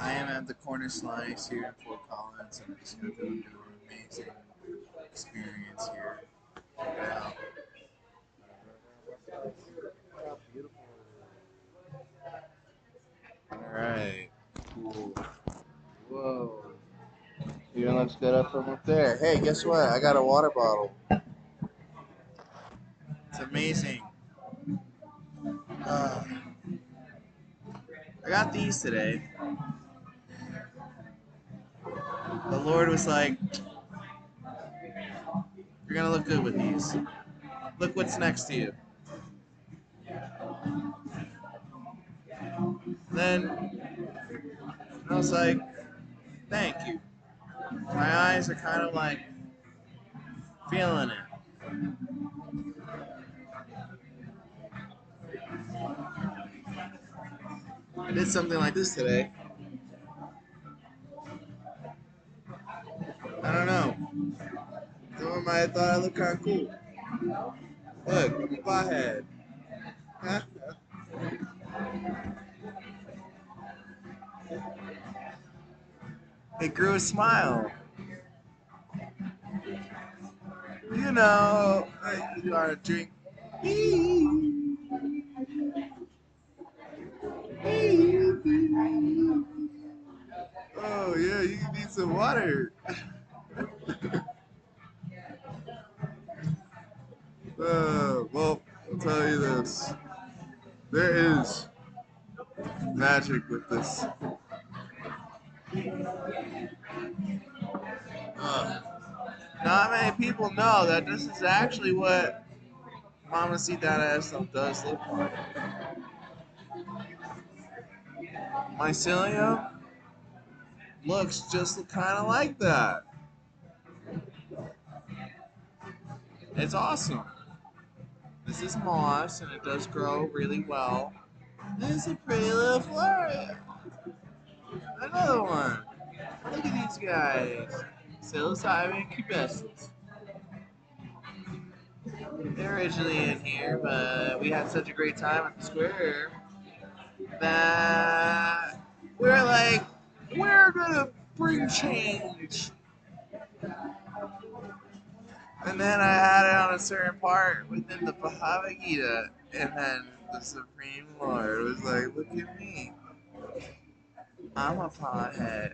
I am at the Corner Slice here in Fort Collins, and I'm just going to do an amazing experience here. Check it out. Look how beautiful it is. Alright, cool. Whoa. Even looks good up from up there. Hey, guess what? I got a water bottle. It's amazing. Uh, I got these today. The Lord was like, you're going to look good with these. Look what's next to you. Then I was like, thank you. My eyes are kind of like feeling it. I did something like this today. I don't know. Someone might have thought I looked kind of cool. Look, I'm a pothead. Huh? It grew a smile. You know, you want to drink. Oh yeah, you need some water. Well, I'll tell you this. There is magic with this. Uh, Not many people know that this is actually what Mamacita Esto does look like. Mycelium looks just kind of like that. It's awesome. This is moss, and it does grow really well. This is a pretty little flower. Another one. Look at these guys. Psilocybin pubescens. They're originally in here, but we had such a great time at the square that we're like, we're gonna bring change. And then I had it on a certain part within the Bhagavad Gita, and then the Supreme Lord was like, look at me. I'm a pothead.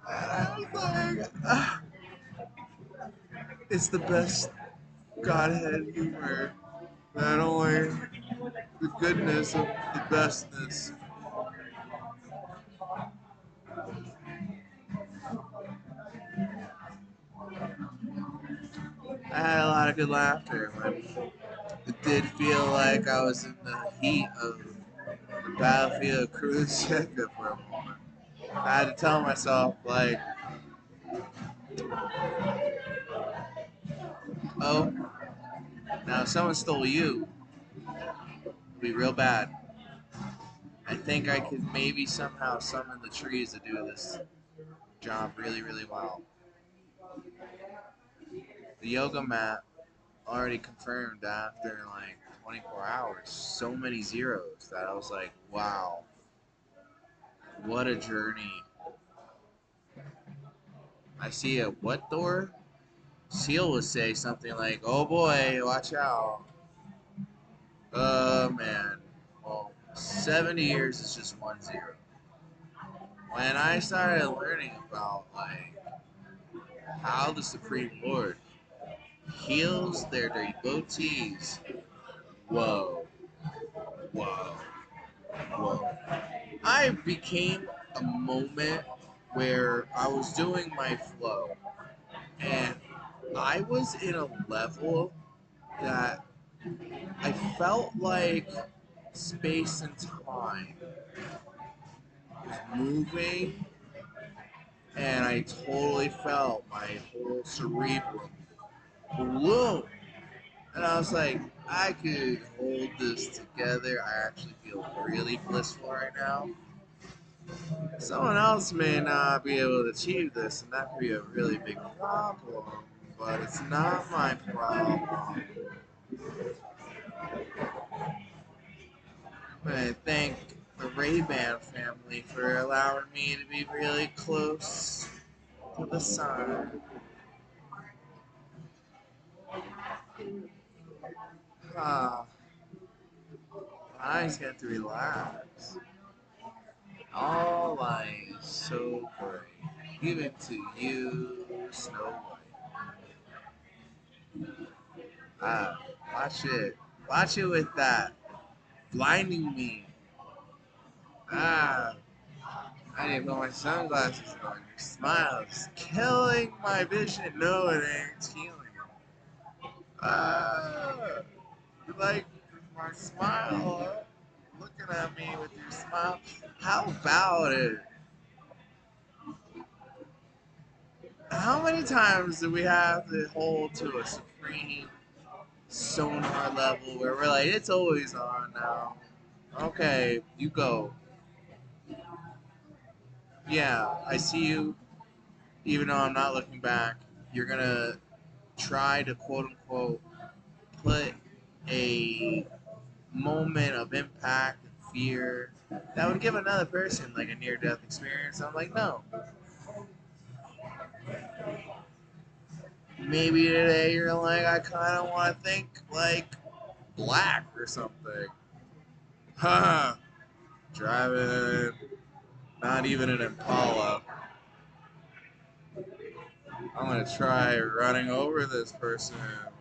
And I was like, it's the best Godhead humor. Not only the goodness of the bestness. I had a lot of good laughter when it did feel like I was in the heat of the battlefield of Cruzeiro for a moment. I had to tell myself, like, oh, now if someone stole you, it'd be real bad. I think I could maybe somehow summon the trees to do this job really, really well. The yoga mat already confirmed after like 24 hours so many zeros that I was like, wow, what a journey. I see a what door? Seal would say something like, oh boy, watch out. Man. Well, 70 years is just 1 0. When I started learning about like how the Supreme Lord heals their devotees, whoa, whoa, whoa. I became a moment where I was doing my flow, and I was in a level that I felt like space and time was moving, and I totally felt my whole cerebrum balloon. And I was like, I could hold this together. I actually feel really blissful right now. Someone else may not be able to achieve this, and that could be a really big problem. But it's not my problem. I thank the Ray-Ban family family for allowing me to be really close to the sun. Ah, I just get to relax. All life so great. Even to you, Snow White. Ah, watch it. Watch it with that. Blinding me. Ah, I didn't put my sunglasses on. Your smile is killing my vision. No, it ain't stealing it. Ah, you like my smile? Looking at me with your smile. How about it? How many times do we have to hold to a supreme sonar level where we're like, it's always on now? Okay, you go. Yeah, I see you. Even though I'm not looking back, you're gonna try to quote unquote put a moment of impact and fear that would give another person like a near death experience. I'm like, no. Maybe today you're like, I kind of want to think like black or something. Ha! Driving, not even an Impala. I'm gonna try running over this person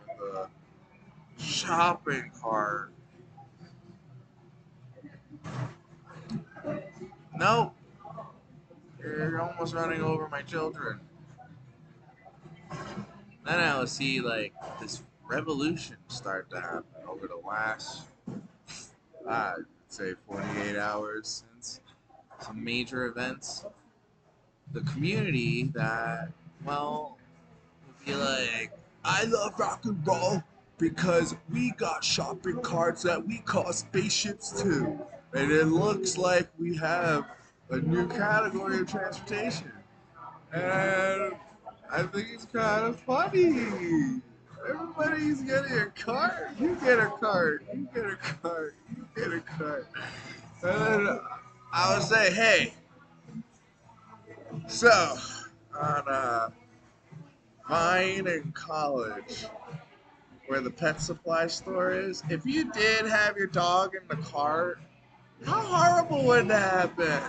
with a shopping cart. Nope, you're almost running over my children. Then I'll see like this revolution start to happen over the last, I'd say 48 hours since some major events. The community that, well, would be like, I love rock and roll because we got shopping carts that we call spaceships too. And it looks like we have a new category of transportation. And I think it's kind of funny. Everybody's getting a cart. You get a cart. You get a cart. You get a cart. And then I would say, hey, so on Vine in college, where the pet supply store is, if you did have your dog in the cart, how horrible would that have been?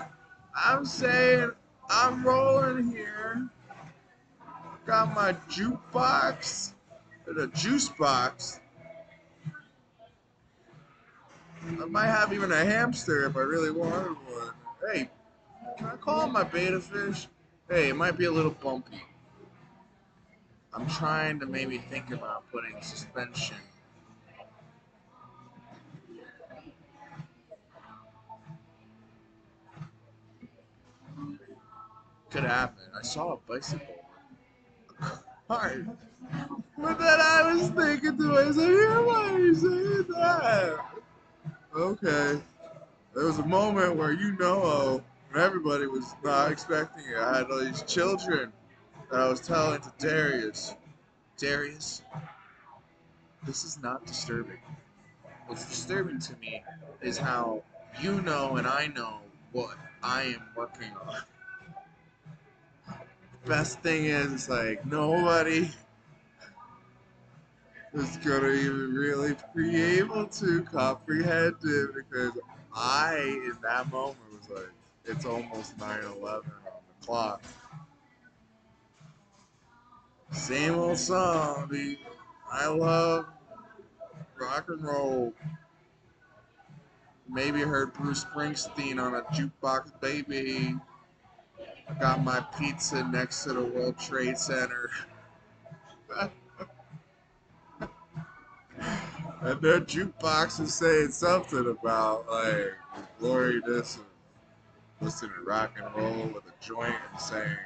I'm saying, I'm rolling here, got my jukebox, and a juice box. I might have even a hamster if I really wanted one. Hey, can I call him my beta fish? Hey, it might be a little bumpy. I'm trying to maybe think about putting suspension. Could happen. I saw a bicycle cart. But then I was thinking to myself, yeah, why are you saying that? Okay. There was a moment where when everybody was not expecting it. I had all these children that I was telling to Darius. Darius, this is not disturbing. What's disturbing to me is how you know and I know what I am working on. Best thing is, it's like nobody is gonna even really be able to comprehend it because I, in that moment, was like, it's almost 9/11 on the clock. Same old song, dude. I love rock and roll. Maybe heard Bruce Springsteen on a jukebox, baby. I got my pizza next to the World Trade Center. And their jukebox is saying something about, like, glory this and listening to rock and roll with a joint and saying,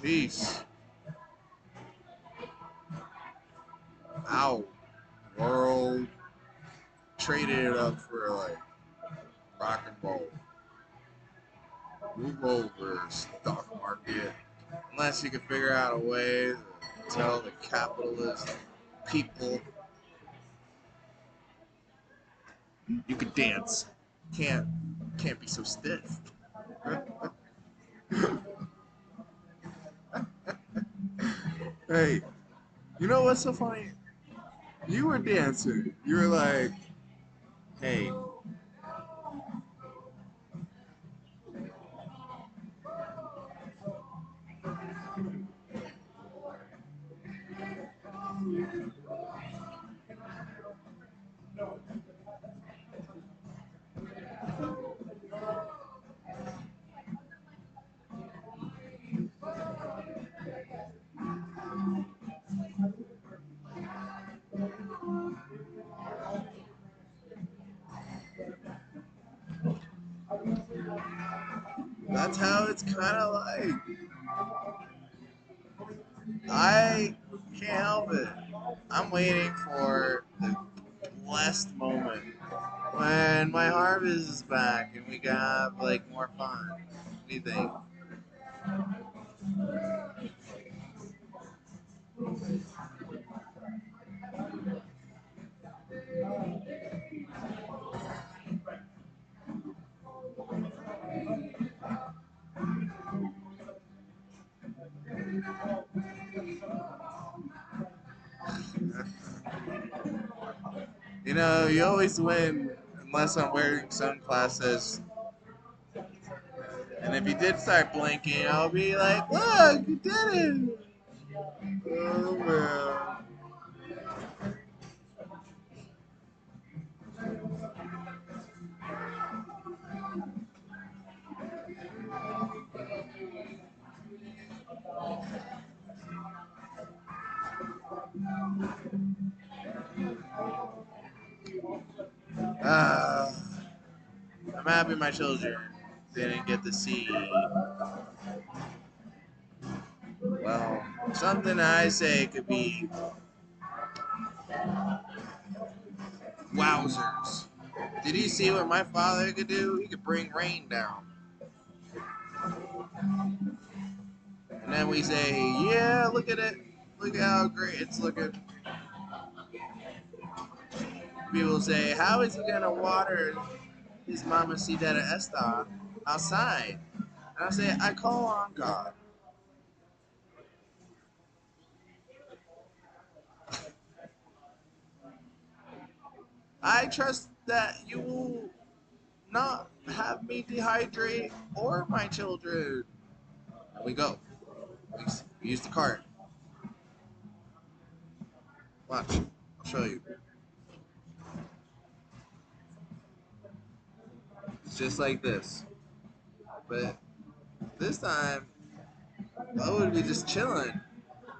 peace out, world. Traded it up for, like, rock and roll. Move over, stock market. Unless you can figure out a way to tell the capitalist people you can dance. Can't. Can't be so stiff. Hey, you know what's so funny? You were dancing. You were like, hey, that's how it's kind of like. I can't help it. I'm waiting for the blessed moment when my harvest is back and we can have like more fun. What do you think? You know, you always win unless I'm wearing sunglasses. And if you did start blinking, I'll be like, look, you did it. Oh, man. Uh, I'm happy my children didn't get to see, well, something I say could be wowzers. Did you see what my father could do? He could bring rain down. And then we say, yeah, look at it. Look at how great it's looking. People say, how is he going to water his mamacita esta outside? And I say, I call on God. I trust that you will not have me dehydrate or my children. And we go. We use the cart. Watch. I'll show you. It's just like this. But this time, I would be just chilling.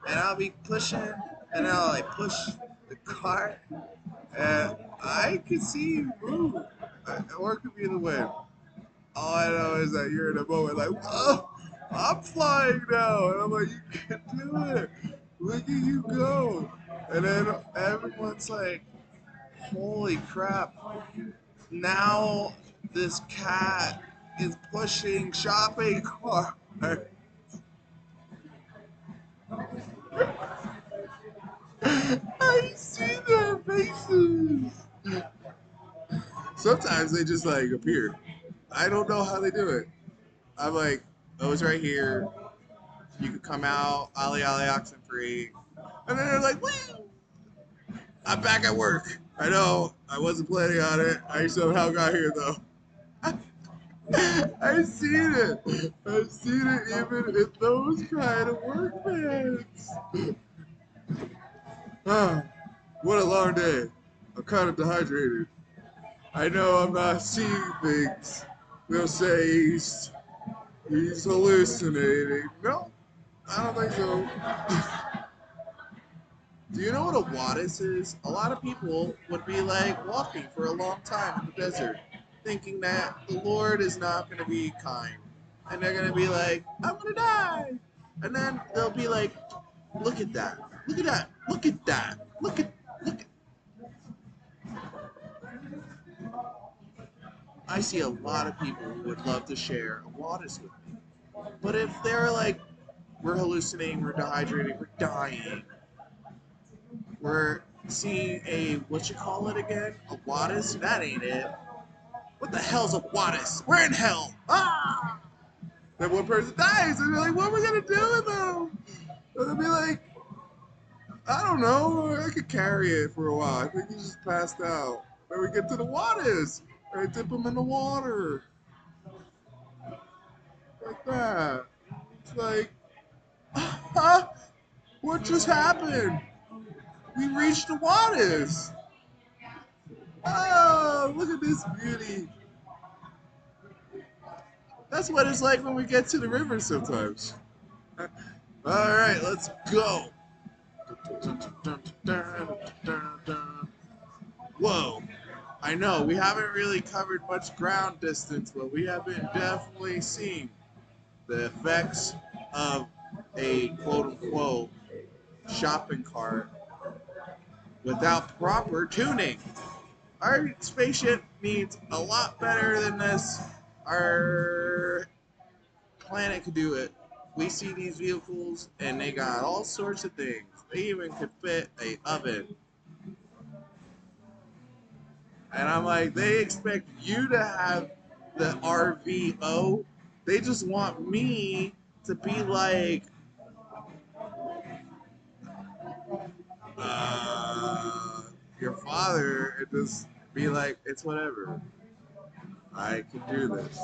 And I'll be pushing. And I'll like push the cart. And I can see you move. Or it could be the wind. All I know is that you're in a moment like, whoa, I'm flying now. And I'm like, you can do it. Look at you go. And then everyone's like, holy crap. Now this cat is pushing shopping cart. I see their faces. Sometimes they just like appear. I don't know how they do it. I'm like, oh, it's right here. You could come out, ollie ollie oxen free. And then they're like, woo! I'm back at work. I know, I wasn't planning on it. I somehow got here though. I've seen it. I've seen it even in those kind of work pants. Ah, what a long day. I'm kind of dehydrated. I know I'm not seeing things. They'll say he's hallucinating. No, I don't think so. Do you know what a wadis is? A lot of people would be like walking for a long time in the desert, thinking that the Lord is not going to be kind. And they're going to be like, I'm going to die. And then they'll be like, look at that. Look at that. Look at that. Look at. I see a lot of people who would love to share a wadis with me. But if they're like, we're hallucinating, we're dehydrating, we're dying, we're seeing a, what you call it again? A wadis? That ain't it. What the hell's a Wattis? We're in hell. Ah! Then one person dies, and they're like, what are we gonna do with them? And they'll be like, I don't know. I could carry it for a while. I think he just passed out. Then we get to the Wattis. I dip him in the water. Like that. It's like, huh? What just happened? We reached the Wattis. Oh, look at this beauty. That's what it's like when we get to the river sometimes. All right, let's go. Whoa. I know, we haven't really covered much ground distance, but we have been definitely seeing the effects of a quote-unquote shopping cart without proper tuning. Our spaceship needs a lot better than this. Our planet could do it. We see these vehicles and they got all sorts of things. They even could fit a oven. And I'm like, they expect you to have the RVO. They just want me to be like, your father, and just be like, it's whatever. I can do this.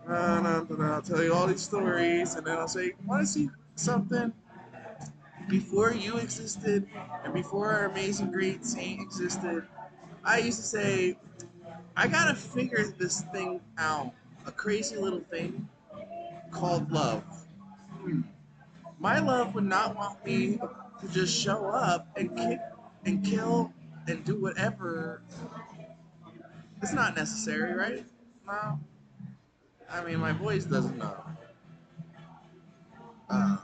I'll tell you all these stories, and then I'll say, want to see something? Before you existed, and before our amazing great saint existed, I used to say, I gotta figure this thing out. A crazy little thing called love. My love would not want me to just show up and kick and kill and do whatever. It's not necessary, right? No. I mean, my voice doesn't know. Uh,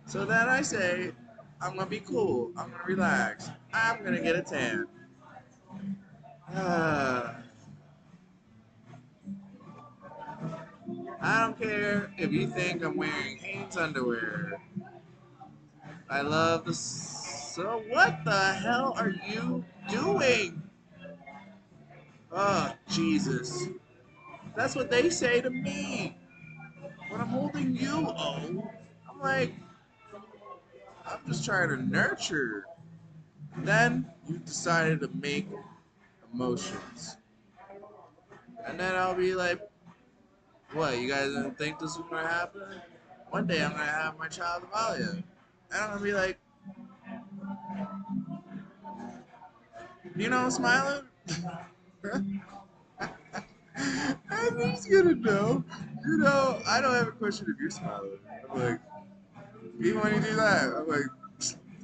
so then I say, I'm gonna be cool. I'm gonna relax. I'm gonna get a tan. Uh, I don't care if you think I'm wearing Hanes underwear. I love the. So what the hell are you doing? Oh, Jesus. That's what they say to me when I'm holding you, oh. I'm like, I'm just trying to nurture. And then you decided to make emotions. And then I'll be like, what, you guys didn't think this was gonna happen? One day I'm gonna have my child Avalia. And I'm gonna be like, you know, smiling? And he's gonna know. You know, I don't have a question if you're smiling. I'm like, you want to do that? I'm like,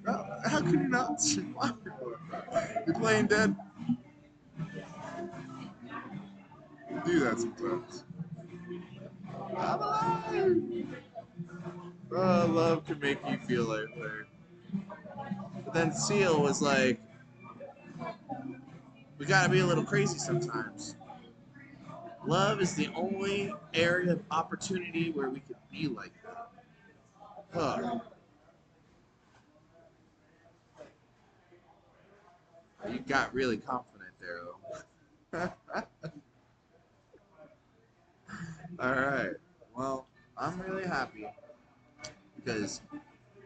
oh, how can you not smile? You're playing dead. You do that sometimes. I'm alive. Oh, love can make you feel like way. But then Seal was like, we gotta be a little crazy sometimes. Love is the only area of opportunity where we can be like that. Huh. You got really confident there, though. All right. Well, I'm really happy because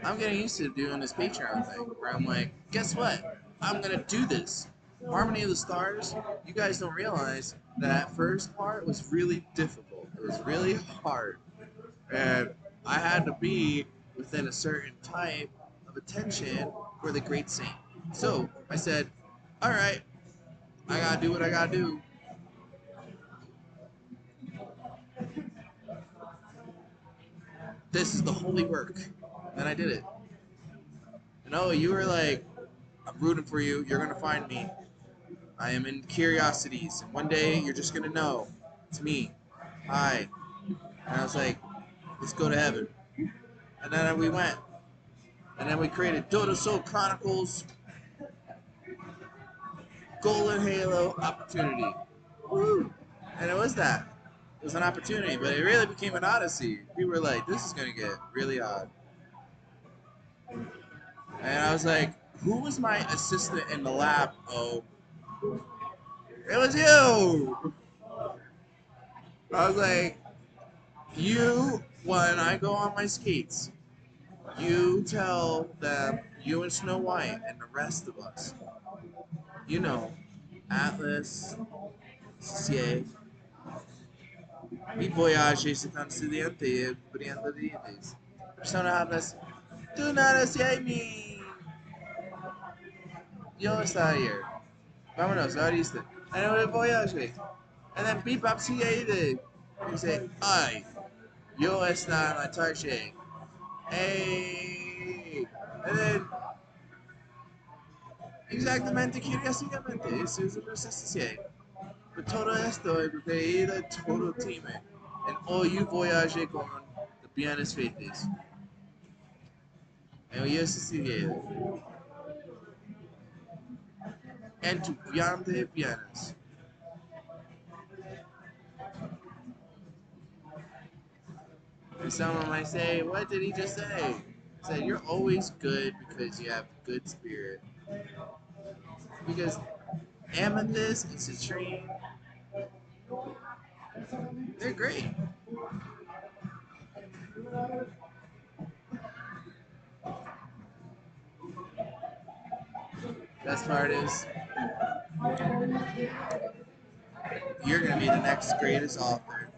I'm getting used to doing this Patreon thing where I'm like, guess what? I'm gonna do this. Harmony of the Stars. You guys don't realize that first part was really difficult. It was really hard, and I had to be within a certain type of attention for the great saint. So I said, all right, I gotta do what I gotta do. This is the holy work, and I did it. No, you were like, I'm rooting for you. You're gonna find me. I am in curiosities, and one day you're just gonna know it's me. Hi. And I was like, let's go to heaven. And then we went, and then we created Dodo Soul Chronicles, Golden Halo Opportunity. Woo! And it was that. It was an opportunity, but it really became an odyssey. We were like, this is gonna get really odd. And I was like, who was my assistant in the lab? Oh, It was you. I was like, you, when I go on my skates, you tell them, you and Snow White and the rest of us, you know, Atlas, CA, e Voyage estão estudiante, brilhantes. Persona hablas, tú nada si mi. Yo está here. Vámonos, ahorita. I know el Voyage. And then beep up CA de. You say, ay, yo está en la tarde. Hey. And then, exactamente, curiosamente, eso es lo que se dice. But todo esto, porque era todo time. And all you voyage con the pianos feitas. And yo se sigue. And to piante pianos. And someone might say, what did he just say? He said, you're always good because you have good spirit. Because amethyst and citrine, they're great. Best part is, you're gonna be the next greatest author.